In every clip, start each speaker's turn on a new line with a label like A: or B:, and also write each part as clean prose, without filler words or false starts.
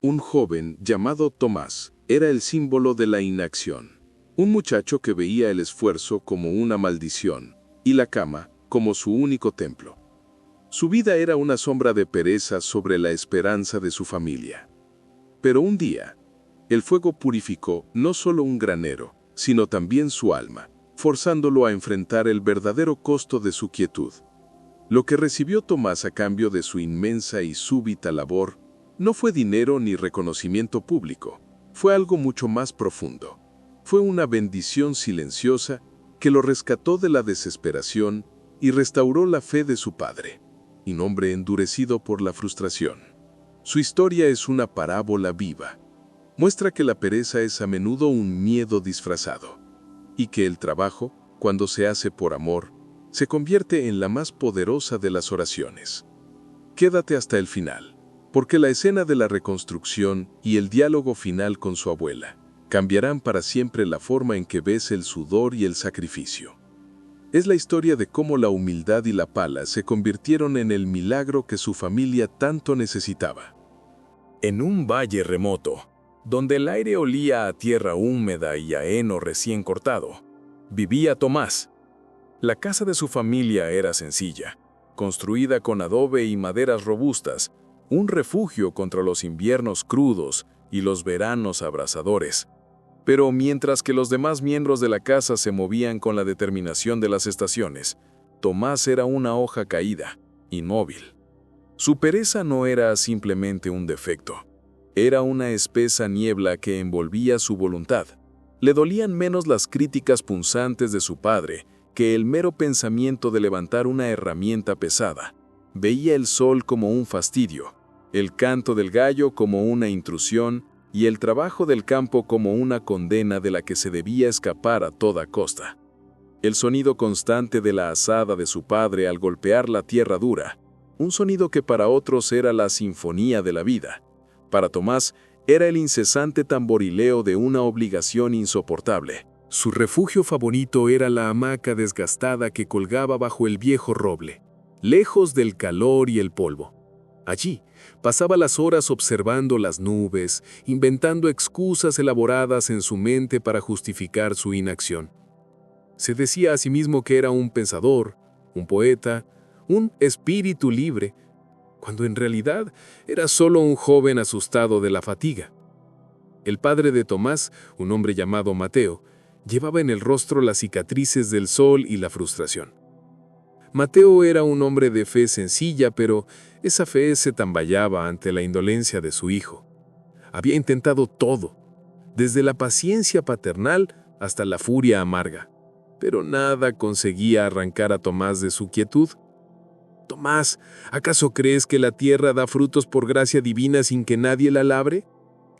A: Un joven llamado Tomás era el símbolo de la inacción. Un muchacho que veía el esfuerzo como una maldición y la cama como su único templo. Su vida era una sombra de pereza sobre la esperanza de su familia. Pero un día, el fuego purificó no solo un granero, sino también su alma, forzándolo a enfrentar el verdadero costo de su quietud. Lo que recibió Tomás a cambio de su inmensa y súbita labor no fue dinero ni reconocimiento público, fue algo mucho más profundo. Fue una bendición silenciosa que lo rescató de la desesperación y restauró la fe de su padre, un hombre endurecido por la frustración. Su historia es una parábola viva. Muestra que la pereza es a menudo un miedo disfrazado, y que el trabajo, cuando se hace por amor, se convierte en la más poderosa de las oraciones. Quédate hasta el final, porque la escena de la reconstrucción y el diálogo final con su abuela cambiarán para siempre la forma en que ves el sudor y el sacrificio. Es la historia de cómo la humildad y la pala se convirtieron en el milagro que su familia tanto necesitaba.
B: En un valle remoto, donde el aire olía a tierra húmeda y a heno recién cortado, vivía Tomás. La casa de su familia era sencilla, construida con adobe y maderas robustas, un refugio contra los inviernos crudos y los veranos abrasadores. Pero mientras que los demás miembros de la casa se movían con la determinación de las estaciones, Tomás era una hoja caída, inmóvil. Su pereza no era simplemente un defecto. Era una espesa niebla que envolvía su voluntad. Le dolían menos las críticas punzantes de su padre que el mero pensamiento de levantar una herramienta pesada. Veía el sol como un fastidio, el canto del gallo como una intrusión y el trabajo del campo como una condena de la que se debía escapar a toda costa. El sonido constante de la azada de su padre al golpear la tierra dura, un sonido que para otros era la sinfonía de la vida, para Tomás era el incesante tamborileo de una obligación insoportable. Su refugio favorito era la hamaca desgastada que colgaba bajo el viejo roble, lejos del calor y el polvo. Allí pasaba las horas observando las nubes, inventando excusas elaboradas en su mente para justificar su inacción. Se decía a sí mismo que era un pensador, un poeta, un espíritu libre, cuando en realidad era solo un joven asustado de la fatiga. El padre de Tomás, un hombre llamado Mateo, llevaba en el rostro las cicatrices del sol y la frustración. Mateo era un hombre de fe sencilla, pero esa fe se tambaleaba ante la indolencia de su hijo. Había intentado todo, desde la paciencia paternal hasta la furia amarga, pero nada conseguía arrancar a Tomás de su quietud. «Tomás, ¿acaso crees que la tierra da frutos por gracia divina sin que nadie la labre?»,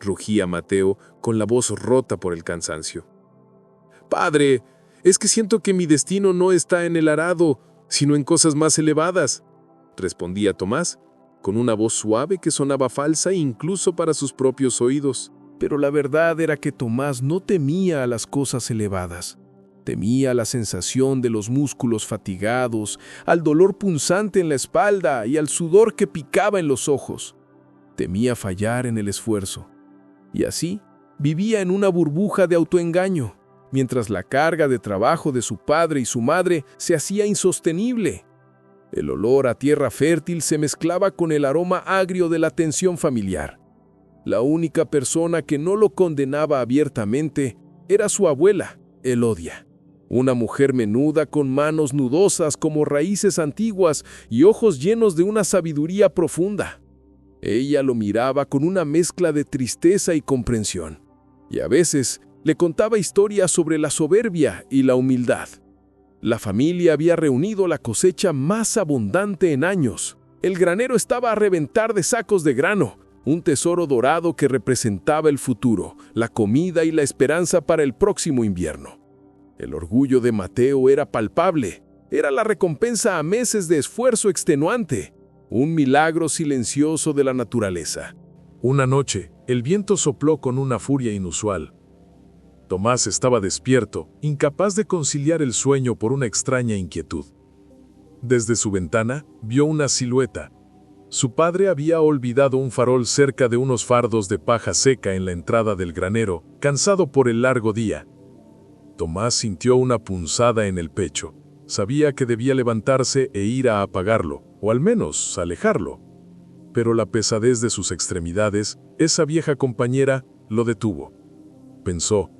B: rugía Mateo con la voz rota por el cansancio. «Padre, es que siento que mi destino no está en el arado, sino en cosas más elevadas», respondía Tomás, con una voz suave que sonaba falsa incluso para sus propios oídos. Pero la verdad era que Tomás no temía a las cosas elevadas. Temía la sensación de los músculos fatigados, al dolor punzante en la espalda y al sudor que picaba en los ojos. Temía fallar en el esfuerzo. Y así vivía en una burbuja de autoengaño, mientras la carga de trabajo de su padre y su madre se hacía insostenible. El olor a tierra fértil se mezclaba con el aroma agrio de la tensión familiar. La única persona que no lo condenaba abiertamente era su abuela, Elodia, una mujer menuda con manos nudosas como raíces antiguas y ojos llenos de una sabiduría profunda. Ella lo miraba con una mezcla de tristeza y comprensión, y a veces le contaba historias sobre la soberbia y la humildad. La familia había reunido la cosecha más abundante en años. El granero estaba a reventar de sacos de grano, un tesoro dorado que representaba el futuro, la comida y la esperanza para el próximo invierno. El orgullo de Mateo era palpable, era la recompensa a meses de esfuerzo extenuante, un milagro silencioso de la naturaleza. Una noche, el viento sopló con una furia inusual. Tomás estaba despierto, incapaz de conciliar el sueño por una extraña inquietud. Desde su ventana, vio una silueta,
C: Su padre había olvidado un farol cerca de unos fardos de paja seca en la entrada del granero, cansado por el largo día. Tomás sintió una punzada en el pecho. Sabía que debía levantarse e ir a apagarlo, o al menos alejarlo. Pero la pesadez de sus extremidades, esa vieja compañera, lo detuvo. Pensó,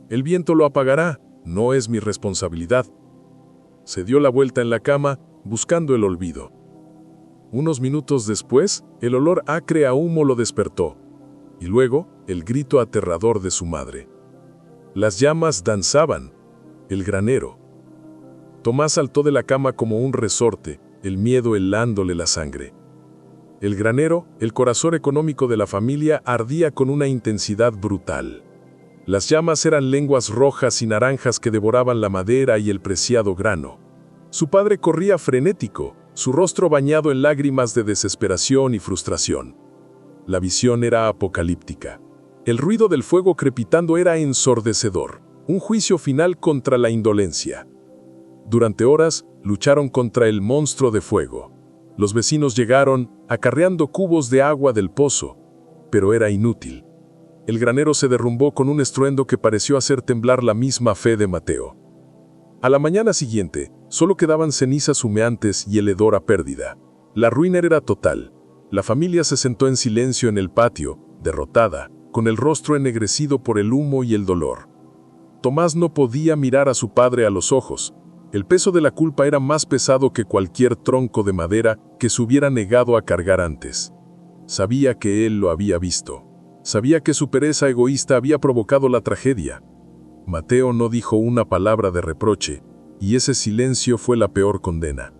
C: el viento lo apagará, no es mi responsabilidad. Se dio la vuelta en la cama, buscando el olvido. Unos minutos después, el olor acre a humo lo despertó, y luego, el grito aterrador de su madre. Las llamas danzaban, el granero. Tomás saltó de la cama como un resorte, el miedo helándole la sangre. El granero, el corazón económico de la familia, ardía con una intensidad brutal. Las llamas eran lenguas rojas y naranjas que devoraban la madera y el preciado grano. Su padre corría frenético, su rostro bañado en lágrimas de desesperación y frustración. La visión era apocalíptica. El ruido del fuego crepitando era ensordecedor, un juicio final contra la indolencia. Durante horas, lucharon contra el monstruo de fuego. Los vecinos llegaron, acarreando cubos de agua del pozo, pero era inútil. El granero se derrumbó con un estruendo que pareció hacer temblar la misma fe de Mateo. A la mañana siguiente, solo quedaban cenizas humeantes y el hedor a pérdida. La ruina era total. La familia se sentó en silencio en el patio, derrotada, con el rostro ennegrecido por el humo y el dolor. Tomás no podía mirar a su padre a los ojos. El peso de la culpa era más pesado que cualquier tronco de madera que se hubiera negado a cargar antes. Sabía que él lo había visto. Sabía que su pereza egoísta había provocado la tragedia. Mateo no dijo una palabra de reproche, y ese silencio fue la peor condena.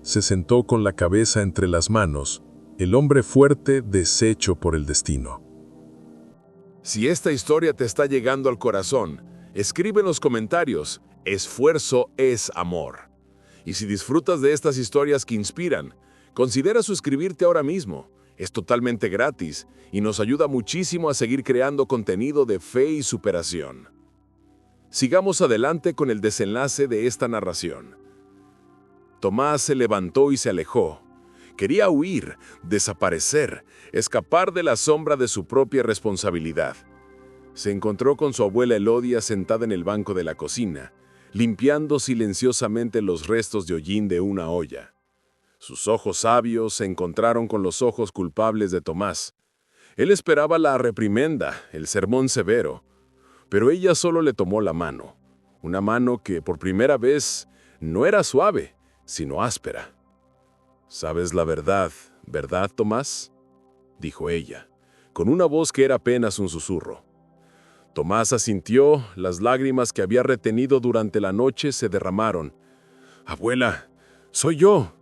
C: Se sentó con la cabeza entre las manos, el hombre fuerte deshecho por el destino.
D: Si esta historia te está llegando al corazón, escribe en los comentarios, esfuerzo es amor. Y si disfrutas de estas historias que inspiran, considera suscribirte ahora mismo. Es totalmente gratis y nos ayuda muchísimo a seguir creando contenido de fe y superación. Sigamos adelante con el desenlace de esta narración. Tomás se levantó y se alejó. Quería huir, desaparecer, escapar de la sombra de su propia responsabilidad. Se encontró con su abuela Elodia sentada en el banco de la cocina, limpiando silenciosamente los restos de hollín de una olla. Sus ojos sabios se encontraron con los ojos culpables de Tomás. Él esperaba la reprimenda, el sermón severo, pero ella solo le tomó la mano, una mano que por primera vez no era suave, sino áspera. «¿Sabes la verdad, verdad, Tomás?», dijo ella, con una voz que era apenas un susurro. Tomás asintió, las lágrimas que había retenido durante la noche se derramaron. «Abuela, soy yo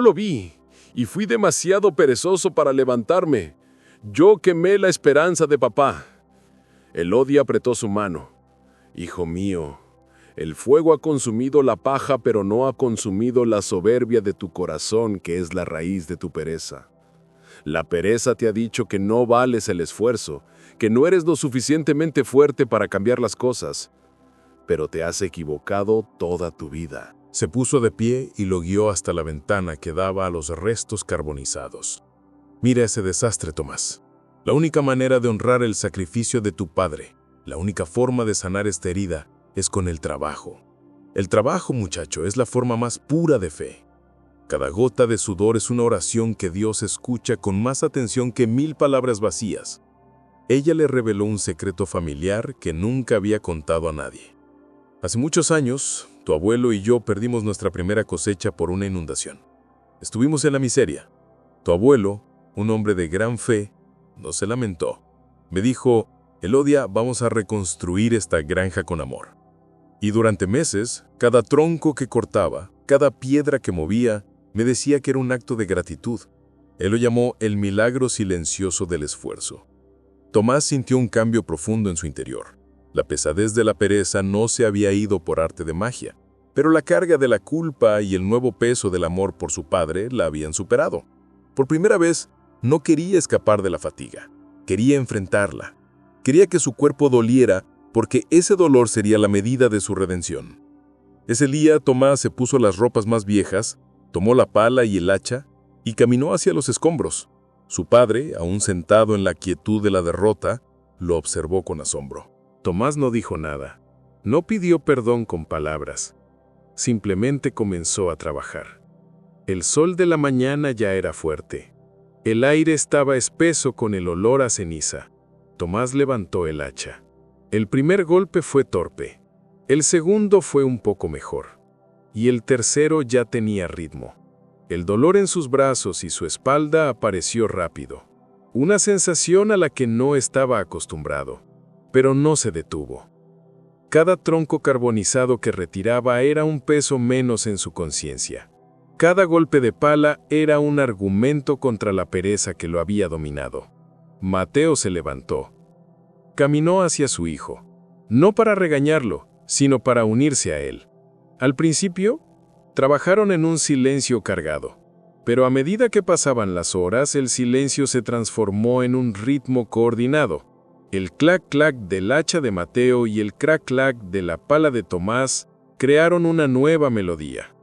D: lo vi, y fui demasiado perezoso para levantarme. Yo quemé la esperanza de papá». Elodia apretó su mano. «Hijo mío, el fuego ha consumido la paja, pero no ha consumido la soberbia de tu corazón, que es la raíz de tu pereza. La pereza te ha dicho que no vales el esfuerzo, que no eres lo suficientemente fuerte para cambiar las cosas, pero te has equivocado toda tu vida».
C: Se puso de pie y lo guió hasta la ventana que daba a los restos carbonizados. «Mira ese desastre, Tomás. La única manera de honrar el sacrificio de tu padre, la única forma de sanar esta herida, es con el trabajo. El trabajo, muchacho, es la forma más pura de fe. Cada gota de sudor es una oración que Dios escucha con más atención que 1000 palabras vacías». Ella le reveló un secreto familiar que nunca había contado a nadie. Hace muchos años, tu abuelo y yo perdimos nuestra primera cosecha por una inundación. Estuvimos en la miseria. Tu abuelo, un hombre de gran fe, no se lamentó. Me dijo, Elodia, vamos a reconstruir esta granja con amor. Y durante meses, cada tronco que cortaba, cada piedra que movía, me decía que era un acto de gratitud. Él lo llamó el milagro silencioso del esfuerzo. Tomás sintió un cambio profundo en su interior. La pesadez de la pereza no se había ido por arte de magia, pero la carga de la culpa y el nuevo peso del amor por su padre la habían superado. Por primera vez, no quería escapar de la fatiga, quería enfrentarla. Quería que su cuerpo doliera porque ese dolor sería la medida de su redención. Ese día Tomás se puso las ropas más viejas, tomó la pala y el hacha y caminó hacia los escombros. Su padre, aún sentado en la quietud de la derrota, lo observó con asombro. Tomás no dijo nada. No pidió perdón con palabras. Simplemente comenzó a trabajar. El sol de la mañana ya era fuerte. El aire estaba espeso con el olor a ceniza. Tomás levantó el hacha. El primer golpe fue torpe. El segundo fue un poco mejor. Y el tercero ya tenía ritmo. El dolor en sus brazos y su espalda apareció rápido. Una sensación a la que no estaba acostumbrado. Pero no se detuvo. Cada tronco carbonizado que retiraba era un peso menos en su conciencia. Cada golpe de pala era un argumento contra la pereza que lo había dominado. Mateo se levantó. Caminó hacia su hijo. No para regañarlo, sino para unirse a él. Al principio, trabajaron en un silencio cargado. Pero a medida que pasaban las horas, el silencio se transformó en un ritmo coordinado. El clac-clac del hacha de Mateo y el crac-clac de la pala de Tomás crearon una nueva melodía.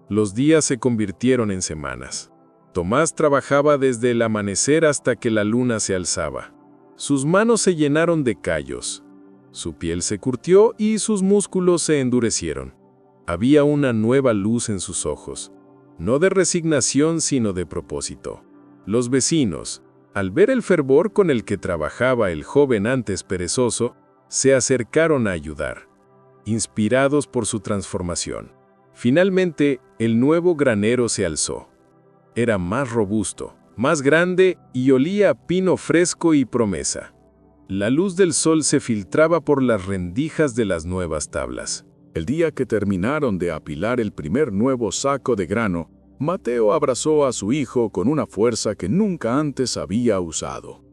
C: Los días se convirtieron en semanas. Tomás trabajaba desde el amanecer hasta que la luna se alzaba. Sus manos se llenaron de callos. Su piel se curtió y sus músculos se endurecieron. Había una nueva luz en sus ojos, no de resignación sino de propósito. Los vecinos, al ver el fervor con el que trabajaba el joven antes perezoso, se acercaron a ayudar, inspirados por su transformación. Finalmente, el nuevo granero se alzó. Era más robusto, más grande y olía a pino fresco y promesa. La luz del sol se filtraba por las rendijas de las nuevas tablas.
B: El día que terminaron de apilar el primer nuevo saco de grano, Mateo abrazó a su hijo con una fuerza que nunca antes había usado.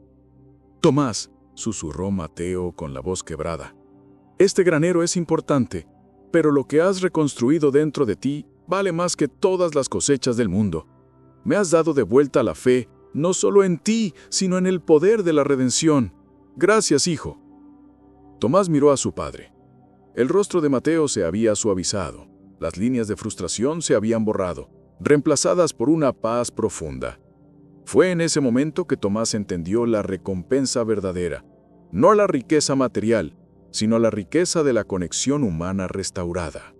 B: «Tomás», susurró Mateo con la voz quebrada, «este granero es importante, pero lo que has reconstruido dentro de ti vale más que todas las cosechas del mundo. Me has dado de vuelta la fe, no solo en ti, sino en el poder de la redención. Gracias, hijo». Tomás miró a su padre. El rostro de Mateo se había suavizado. Las líneas de frustración se habían borrado, reemplazadas por una paz profunda. Fue en ese momento que Tomás entendió la recompensa verdadera, no la riqueza material, sino la riqueza de la conexión humana restaurada.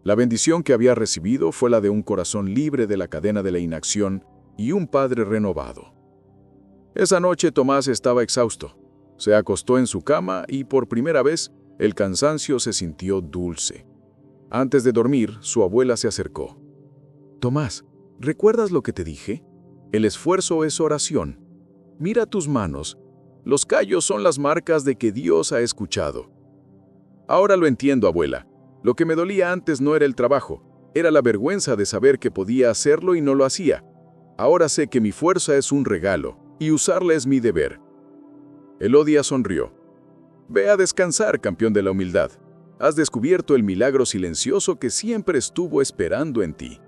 B: La bendición que había recibido fue la de un corazón libre de la cadena de la inacción y un padre renovado. Esa noche Tomás estaba exhausto. Se acostó en su cama y por primera vez el cansancio se sintió dulce. Antes de dormir, su abuela se acercó. «Tomás, ¿recuerdas lo que te dije? El esfuerzo es oración. Mira tus manos. Los callos son las marcas de que Dios ha escuchado». «Ahora lo entiendo, abuela. Lo que me dolía antes no era el trabajo, era la vergüenza de saber que podía hacerlo y no lo hacía. Ahora sé que mi fuerza es un regalo, y usarla es mi deber». Elodia sonrió. «Ve a descansar, campeón de la humildad. Has descubierto el milagro silencioso que siempre estuvo esperando en ti».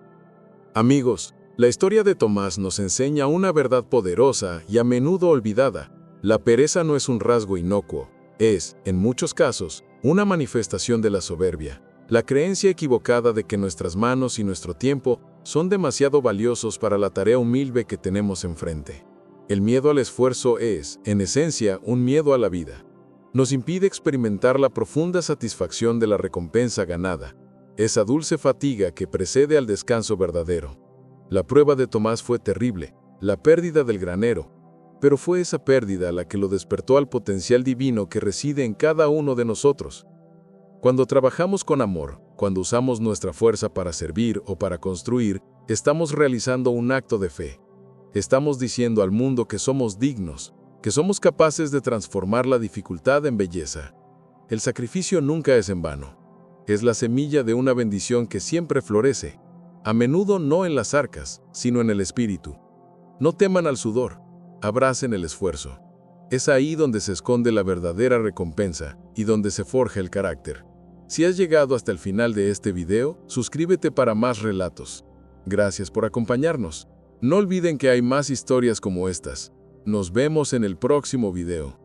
C: Amigos, la historia de Tomás nos enseña una verdad poderosa y a menudo olvidada. La pereza no es un rasgo inocuo, es, en muchos casos, una manifestación de la soberbia. La creencia equivocada de que nuestras manos y nuestro tiempo son demasiado valiosos para la tarea humilde que tenemos enfrente. El miedo al esfuerzo es, en esencia, un miedo a la vida. Nos impide experimentar la profunda satisfacción de la recompensa ganada, esa dulce fatiga que precede al descanso verdadero. La prueba de Tomás fue terrible, la pérdida del granero, pero fue esa pérdida la que lo despertó al potencial divino que reside en cada uno de nosotros. Cuando trabajamos con amor, cuando usamos nuestra fuerza para servir o para construir, estamos realizando un acto de fe. Estamos diciendo al mundo que somos dignos, que somos capaces de transformar la dificultad en belleza. El sacrificio nunca es en vano. Es la semilla de una bendición que siempre florece, a menudo no en las arcas, sino en el espíritu. No teman al sudor, abracen el esfuerzo. Es ahí donde se esconde la verdadera recompensa y donde se forja el carácter. Si has llegado hasta el final de este video, suscríbete para más relatos. Gracias por acompañarnos. No olviden que hay más historias como estas. Nos vemos en el próximo video.